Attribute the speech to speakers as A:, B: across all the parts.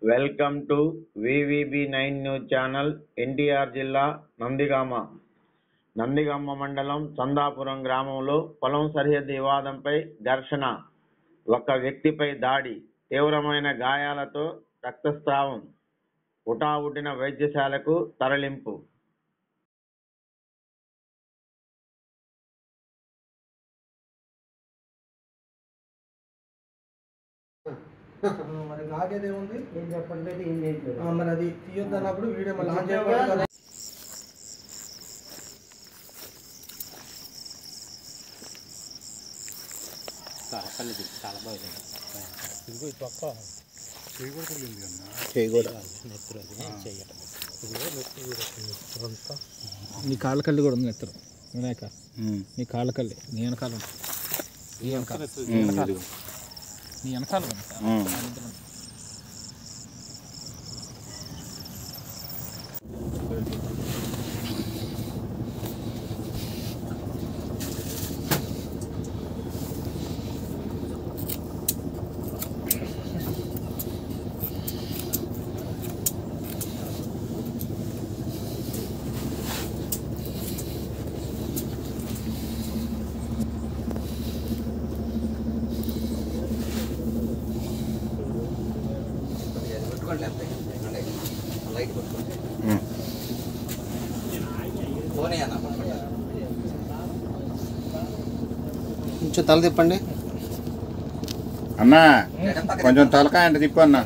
A: Welcome to VVB9 news channel. NTR జిల్లా నందిగామ మండలం చందాపురం గ్రామంలో పొలం సరిహద్దు వివాదంపై ఘర్షణ, ఒక వ్యక్తిపై దాడి, తీవ్రమైన గాయాలతో రక్తస్రావం, హుటాహుటిన వైద్యశాలకు తరలింపు.
B: మరి నాకేది ఏముంది
C: ఏం చెప్పట్లేదు, ఏం చేయట్లేదు.
B: మరి అది తీయొద్దు అన్నప్పుడు వీడియో మళ్ళీ
C: చాలా బాగుంది.
D: నీ కాళ్ళ కళ్ళు కూడా ఉంది ఎత్తరు వినాయక. నీ కాళ్ళ కళ్ళి నీ వెనకాల నీ వెనకాల
B: కొంచెం తల తిప్పండి
E: అన్నా, కొంచెం తలకాయ అంటే తిప్పు అన్నా.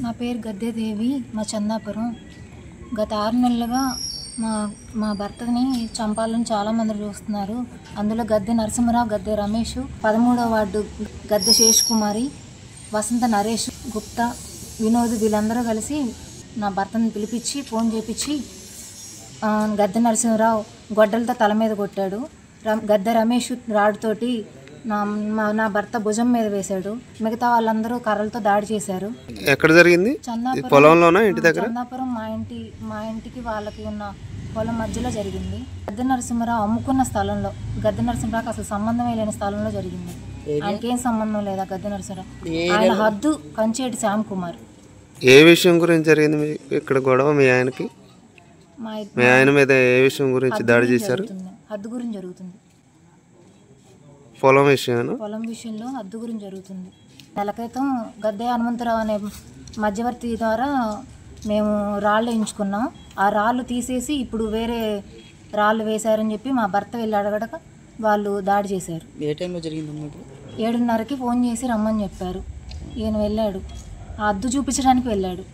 F: నా పేరు గద్దెదేవి, మా చందాపురం. గత 6 నెలలుగా మా భర్తని చంపాలని చాలామంది చూస్తున్నారు. అందులో గద్దె నరసింహరావు, గద్దె రమేష్, 13వ వార్డు గద్దె శేషకుమారి, వసంత నరేష్, గుప్తా, వినోద్, వీళ్ళందరూ కలిసి నా భర్తని పిలిపించి ఫోన్ చేపించి గద్దె నరసింహరావు గొడ్డలతో తల మీద కొట్టాడు. గద్దె రమేష్ రాడుతోటి నా భర్త భుజం మీద వేశాడు. మిగతా వాళ్ళందరూ కర్రలతో దాడి చేశారు.
B: ఎక్కడ జరిగింది? పొలంలోనా, ఇంటి దగ్గర?
F: చందాపురం మా ఇంటికి వాళ్ళకి ఉన్న పొలం మధ్యలో జరిగింది. గద్దె నరసింహరావు అమ్ముకున్న స్థలంలో, గద్దె నరసింహరావుకి అసలు సంబంధమే లేని స్థలంలో జరిగింది. ఆయనకేం సంబంధం లేదా గద్దె నరసింహరావు? ఆయన హద్దు కంచేటి శ్యామ్ కుమార్.
B: ఏ విషయం గురించి జరిగింది ఇక్కడ గొడవ? మీ ఆయన మీద ఏ విషయం గురించి దాడి చేశారు?
F: హద్దు గురించి జరుగుతుంది.
B: పొలం
F: విషయంలో హద్దు గురించి జరుగుతుంది. నెల క్రితం గద్దె హనుమంతరావు అనే మధ్యవర్తి ద్వారా మేము రాళ్ళు వేయించుకున్నాం. ఆ రాళ్ళు తీసేసి ఇప్పుడు వేరే రాళ్ళు వేశారని చెప్పి మా భర్త వెళ్ళి అడగడక వాళ్ళు దాడి చేశారు.
C: ఏ టైంలో జరిగింది?
F: 7:30కి ఫోన్ చేసి రమ్మని చెప్పారు. ఈయన వెళ్ళాడు, ఆ హద్దు చూపించడానికి వెళ్ళాడు.